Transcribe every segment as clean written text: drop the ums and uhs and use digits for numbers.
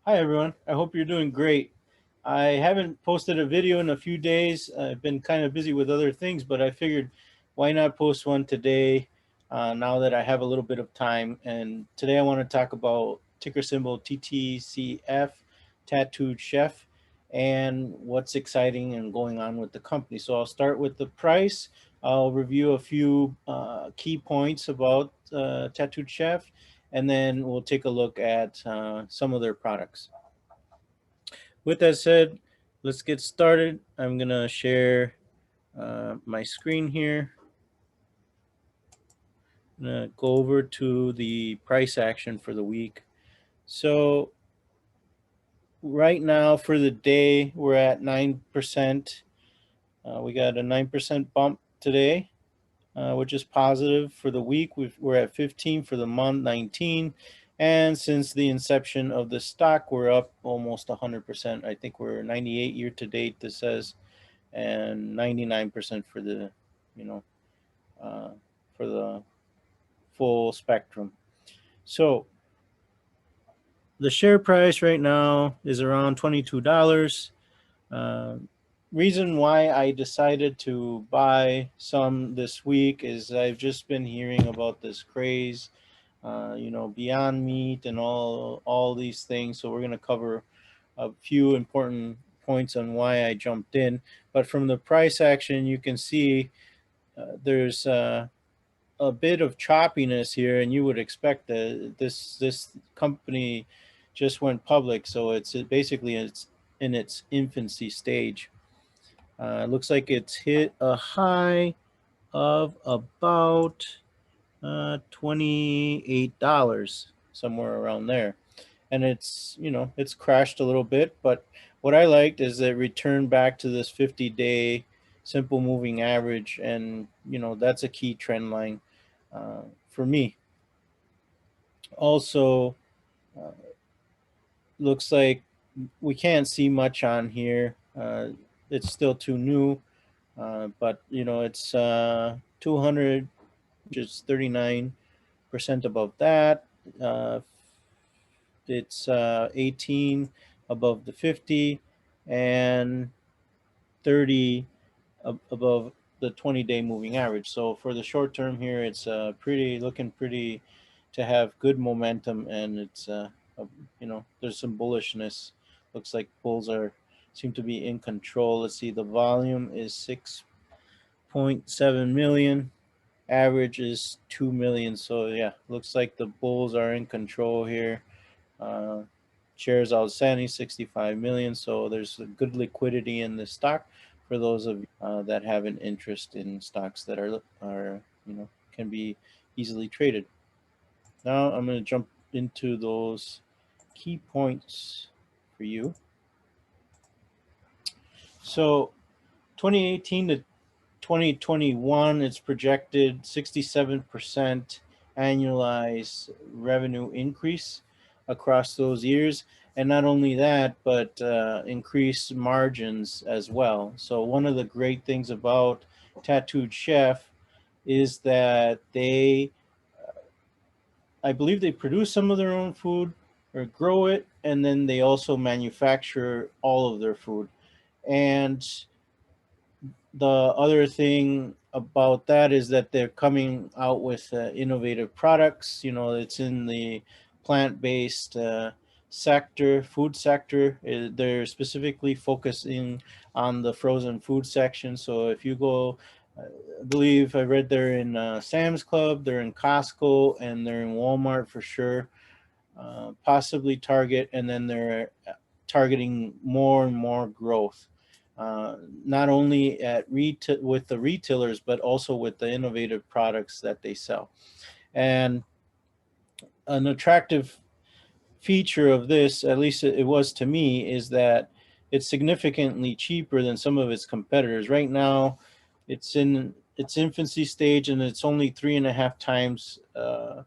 Hi everyone, I hope you're doing great. I haven't posted a video in a few days. I've been kind of busy with other things, but I figured why not post one today now that I have a little bit of time. And today I want to talk about ticker symbol TTCF, Tattooed Chef, and what's exciting and going on with the company. So I'll start with the price. I'll review a few key points about Tattooed Chef, and then we'll take a look at some of their products. With that said, let's get started. I'm going to share my screen here. I'm going to go over to the price action for the week. So right now for the day, we're at 9%. We got a 9% bump today, which is positive. For the week, we're at 15, for the month 19, and since the inception of the stock, we're up almost 100%. I think we're 98 year to date, this says, and 99% for the, you know, uh, for the full spectrum. So the share price right now is around $22. Uh, Reason why I decided to buy some this week is I've just been hearing about this craze, Beyond Meat and all these things. So we're going to cover a few important points on why I jumped in. But from the price action, you can see there's a bit of choppiness here, and you would expect that this company just went public, so it's basically it's in its infancy stage. It looks like it's hit a high of about $28, somewhere around there, and it's crashed a little bit. But what I liked is it returned back to this 50-day simple moving average, and that's a key trend line for me. Also, uh, looks like we can't see much on here. It's still too new, but it's 200, which is 39% above that. Uh, it's 18 above the 50, and 30 above the 20-day moving average. So for the short term here, it's looking pretty to have good momentum, and it's there's some bullishness. Looks like bulls seem to be in control. Let's see, the volume is 6.7 million. Average is 2 million. So yeah, looks like the bulls are in control here. Uh, Shares outstanding 65 million. So there's a good liquidity in the stock for those of you that have an interest in stocks that are can be easily traded. Now I'm going to jump into those key points for you. So 2018 to 2021, it's projected 67% annualized revenue increase across those years. And not only that, but increased margins as well. So one of the great things about Tattooed Chef is that I believe they produce some of their own food or grow it, and then they also manufacture all of their food. And the other thing about that is that they're coming out with innovative products. It's in the plant-based sector, food sector. They're specifically focusing on the frozen food section. So if you go, I believe I read they're in Sam's Club, they're in Costco, and they're in Walmart for sure, possibly Target, and then they're targeting more and more growth, not only with the retailers, but also with the innovative products that they sell. And an attractive feature of this, at least it was to me, is that it's significantly cheaper than some of its competitors. Right now, it's in its infancy stage, and it's only 3.5 times the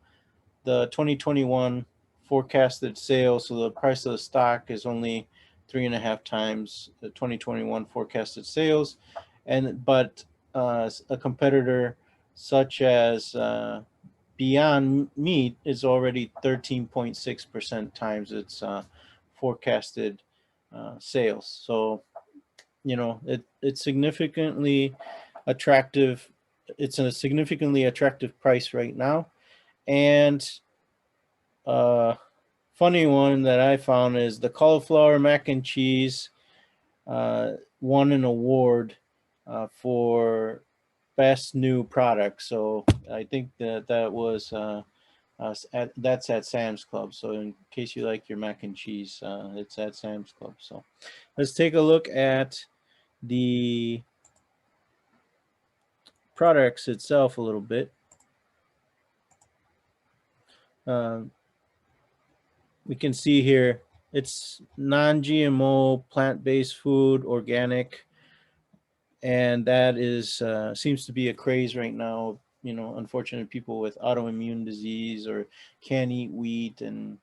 2021 forecasted sales. So the price of the stock is only 3.5 times the 2021 forecasted sales, but a competitor such as Beyond Meat is already 13.6% times its forecasted sales. So, you know, it's significantly attractive. It's a significantly attractive price right now. And funny one that I found is the cauliflower mac and cheese won an award for best new product. So I think that was that's at Sam's Club. So in case you like your mac and cheese, it's at Sam's Club. So let's take a look at the products itself a little bit. We can see here it's non-GMO, plant-based food, organic, and that is seems to be a craze right now. You know, unfortunately, people with autoimmune disease or can't eat wheat and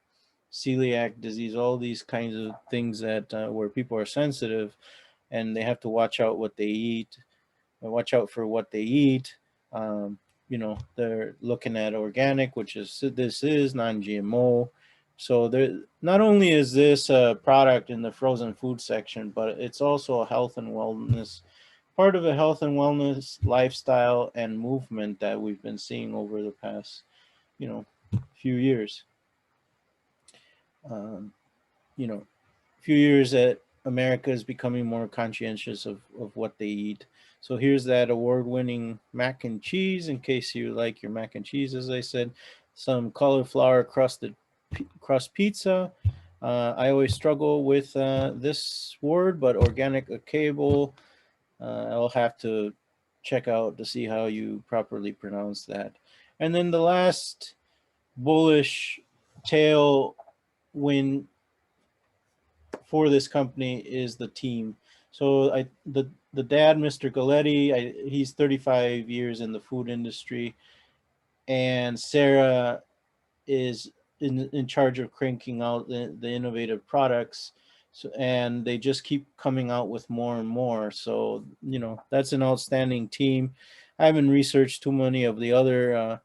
celiac disease, all these kinds of things that where people are sensitive and they have to watch out what they eat, watch out for what they eat. You know, they're looking at organic, which is this is non-GMO. So there, not only is this a product in the frozen food section, but it's also a health and wellness, part of a health and wellness lifestyle and movement that we've been seeing over the past, you know, few years. You know, few years that America is becoming more conscientious of what they eat. So here's that award-winning mac and cheese, in case you like your mac and cheese, as I said. Some cauliflower crust pizza. I always struggle with this word, but organic cable. I'll have to check out to see how you properly pronounce that. And then the last bullish tailwind for this company is the team. So the dad, Mr. Galletti, he's 35 years in the food industry, and Sarah is in charge of cranking out the innovative products. So, and they just keep coming out with more and more. So, you know, that's an outstanding team. I haven't researched too many of the other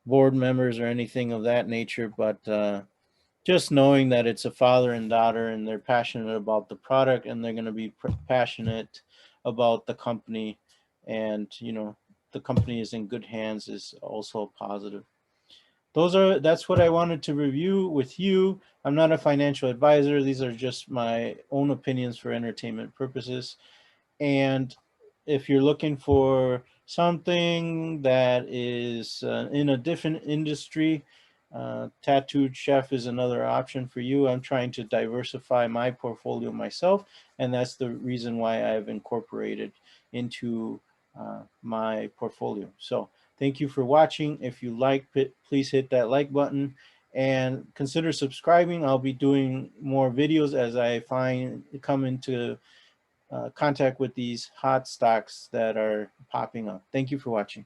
board members or anything of that nature, but just knowing that it's a father and daughter and they're passionate about the product and they're going to be passionate about the company, and you know, the company is in good hands is also positive. That's what I wanted to review with you. I'm not a financial advisor. These are just my own opinions for entertainment purposes. And if you're looking for something that is in a different industry, tattooed chef is another option for you. I'm trying to diversify my portfolio myself, and that's the reason why I've incorporated into my portfolio. So thank you for watching. If you liked it, please hit that like button and consider subscribing. I'll be doing more videos as I come into contact with these hot stocks that are popping up. Thank you for watching.